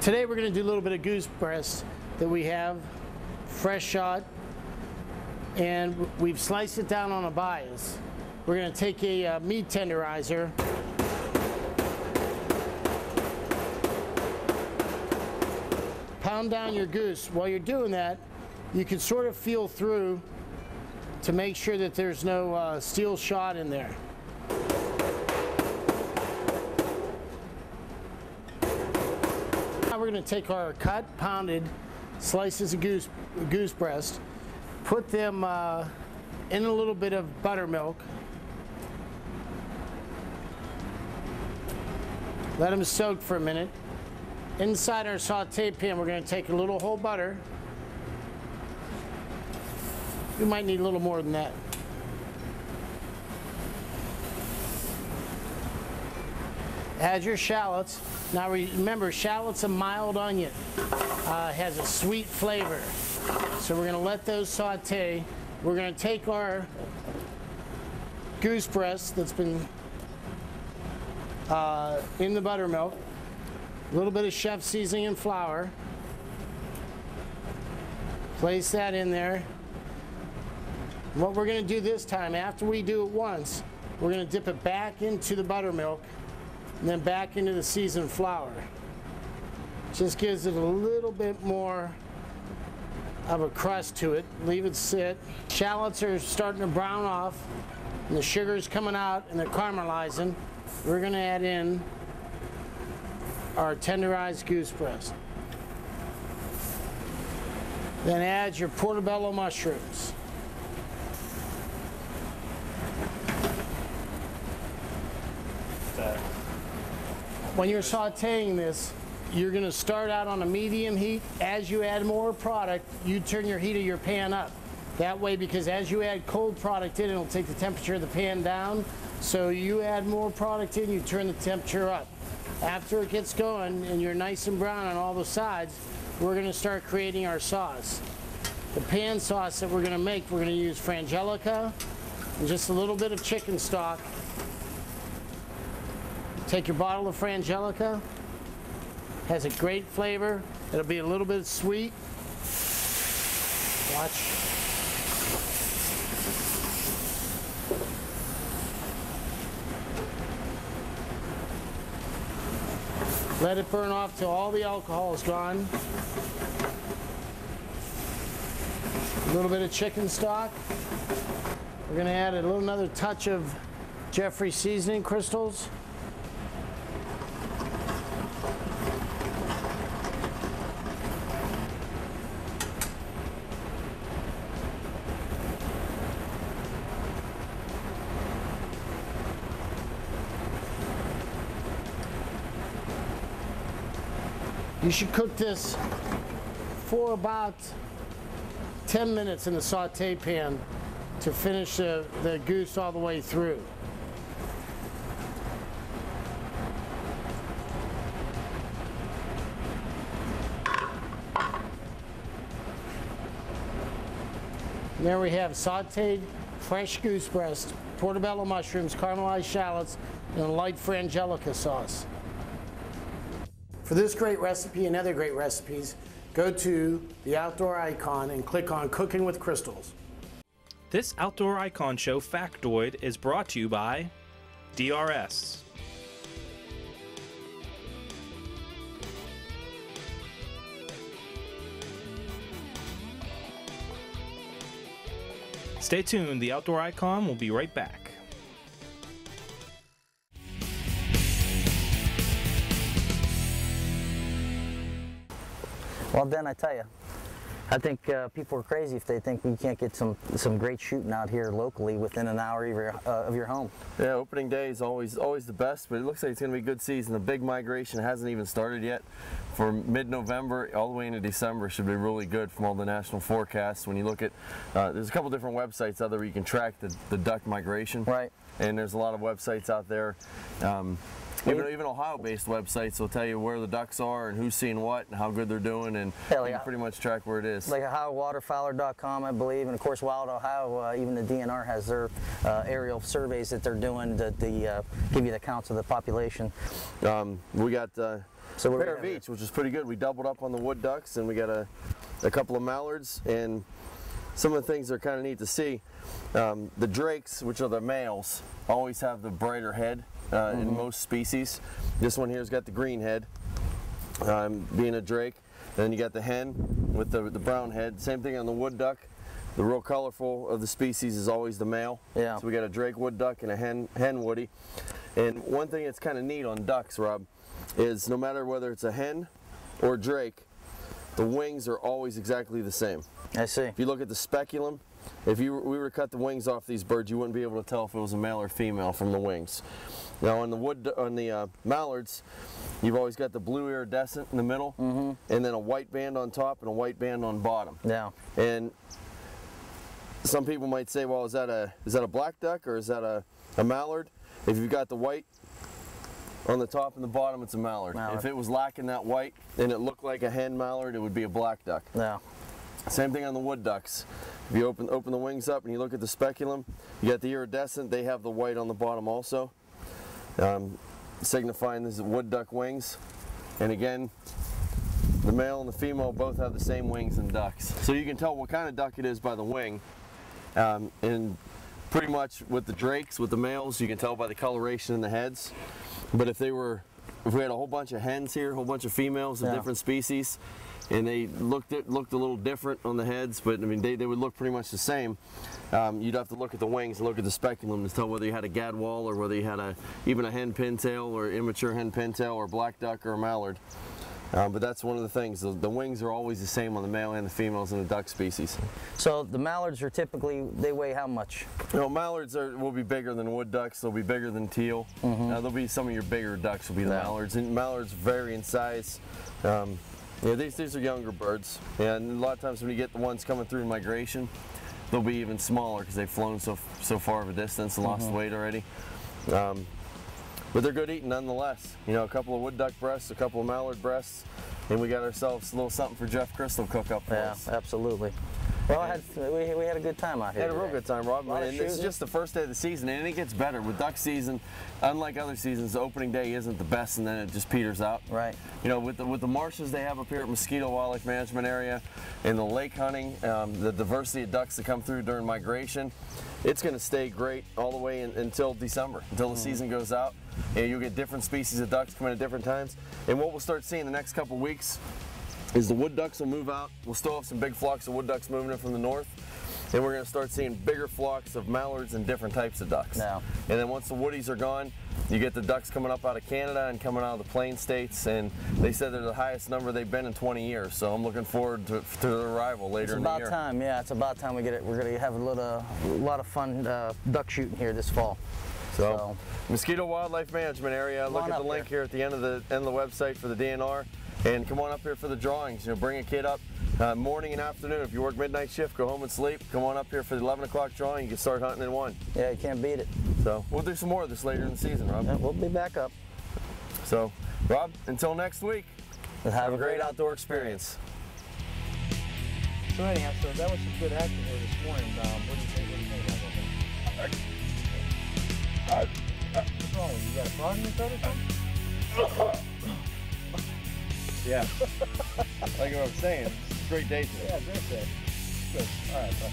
Today we're going to do a little bit of goose breast that we have, fresh shot, and we've sliced it down on a bias. We're going to take a meat tenderizer, pound down your goose. While you're doing that, you can sort of feel through to make sure that there's no steel shot in there. Now we're going to take our cut, pounded slices of goose breast, put them in a little bit of buttermilk, let them soak for a minute. Inside our saute pan, we're going to take a little whole butter. You might need a little more than that. Add your shallots. Now remember, shallots a mild onion. Has a sweet flavor. So we're going to let those saute. We're going to take our goose breast that's been in the buttermilk, a little bit of chef seasoning and flour. Place that in there. What we're going to do this time, after we do it once, we're going to dip it back into the buttermilk and then back into the seasoned flour. Just gives it a little bit more of a crust to it. Leave it sit. Shallots are starting to brown off and the sugar's coming out and they're caramelizing. We're going to add in our tenderized goose breast. Then add your portobello mushrooms. When you're sauteing this, you're going to start out on a medium heat. As you add more product, you turn your heat of your pan up. That way, because as you add cold product in, it'll take the temperature of the pan down. So you add more product in, you turn the temperature up. After it gets going and you're nice and brown on all the sides, we're going to start creating our sauce. The pan sauce that we're going to make, we're going to use frangelica and just a little bit of chicken stock. Take your bottle of frangelica. Has a great flavor. It'll be a little bit sweet. Watch. Let it burn off till all the alcohol is gone. A little bit of chicken stock. We're going to add another touch of Jeffrey seasoning crystals. You should cook this for about 10 minutes in the saute pan to finish the goose all the way through. And there we have sauteed fresh goose breast, portobello mushrooms, caramelized shallots, and a light frangelica sauce. For this great recipe and other great recipes, go to the Outdoor Icon and click on Cooking with Crystals. This Outdoor Icon Show factoid is brought to you by DRS. Stay tuned, the Outdoor Icon will be right back. Well, Dan, I tell you, I think people are crazy if they think we can't get some great shooting out here locally within an hour of your home. Yeah, opening day is always the best, but it looks like it's going to be a good season. The big migration hasn't even started yet. For mid-November all the way into December should be really good from all the national forecasts. When you look at, there's a couple different websites out there where you can track the duck migration. Right. And there's a lot of websites out there. Even Ohio-based websites will tell you where the ducks are and who's seeing what and how good they're doing, and you can pretty much track where it is. Like OhioWaterfowler.com, I believe, and of course Wild Ohio, even the DNR has their aerial surveys that they're doing to give you the counts of the population. We got So pair of each, which is pretty good. We doubled up on the wood ducks, and we got a couple of mallards, and some of the things that are kind of neat to see. The drakes, which are the males, always have the brighter head in most species. This one here's got the green head, being a drake. And then you got the hen with the brown head. Same thing on the wood duck. The real colorful of the species is always the male. Yeah. So we got a drake wood duck and a hen woody. And one thing that's kind of neat on ducks, Rob, is no matter whether it's a hen or a drake, the wings are always exactly the same. I see. If you look at the speculum, if we were to cut the wings off these birds, you wouldn't be able to tell if it was a male or female from the wings. Now on the mallards, you've always got the blue iridescent in the middle, and then a white band on top and a white band on bottom. Yeah. And some people might say, well, is that a black duck or is that a mallard? If you've got the white on the top and the bottom, it's a mallard. If it was lacking that white and it looked like a hen mallard, it would be a black duck. Yeah. Same thing on the wood ducks. If you open the wings up and you look at the speculum, you got the iridescent, they have the white on the bottom also, signifying these wood duck wings. And again, the male and the female both have the same wings in ducks. So you can tell what kind of duck it is by the wing. And pretty much with the drakes, with the males, you can tell by the coloration in the heads. But if we had a whole bunch of hens here, a whole bunch of females of different species, and they looked a little different on the heads, but I mean they would look pretty much the same. You'd have to look at the wings and look at the speculum to tell whether you had a gadwall or whether you had even a hen pintail or immature hen pintail or black duck or a mallard. But that's one of the things. The wings are always the same on the male and the females in the duck species. So the mallards are typically, they weigh how much? You know, mallards will be bigger than wood ducks. They'll be bigger than teal. They'll be some of your bigger ducks will be the mallards. And mallards vary in size. Yeah, these are younger birds. And a lot of times when you get the ones coming through migration, they'll be even smaller because they've flown so far of a distance and lost weight already. But they're good eating nonetheless. You know, a couple of wood duck breasts, a couple of mallard breasts, and we got ourselves a little something for Jeff Crystal to cook up for us. Yeah, absolutely. Well, we had a good time out here. Had a real good time, Rob. And it's shooting. just the first day of the season, and it gets better. With duck season, unlike other seasons, the opening day isn't the best, and then it just peters out. Right. You know, with the marshes they have up here at Mosquito Wildlife Management Area, and the lake hunting, the diversity of ducks that come through during migration, it's going to stay great all the way until December, until the season goes out. And you'll get different species of ducks coming at different times. And what we'll start seeing the next couple weeks is the wood ducks will move out. We'll still have some big flocks of wood ducks moving in from the north. And we're going to start seeing bigger flocks of mallards and different types of ducks. Yeah. And then once the woodies are gone, you get the ducks coming up out of Canada and coming out of the Plain States. And they said they're the highest number they've been in 20 years. So I'm looking forward to their arrival later in the year. It's about time, yeah. It's about time we get it. We're going to have a lot of fun duck shooting here this fall. So Mosquito Wildlife Management Area. Look at the link here at the end of the website for the DNR, and come on up here for the drawings. You know, bring a kid up morning and afternoon. If you work midnight shift, go home and sleep. Come on up here for the 11 o'clock drawing. You can start hunting in one. Yeah, you can't beat it. So we'll do some more of this later in the season, Rob. Yeah, we'll be back up. So, Rob, until next week, have a great outdoor experience. So anyhow, so that was some good action here this morning. What do you think about that? What's wrong with you? You got a frog in your throat or something? Yeah. Like what I'm saying, it's a great day today. Yeah, great day. Good. All right, bye.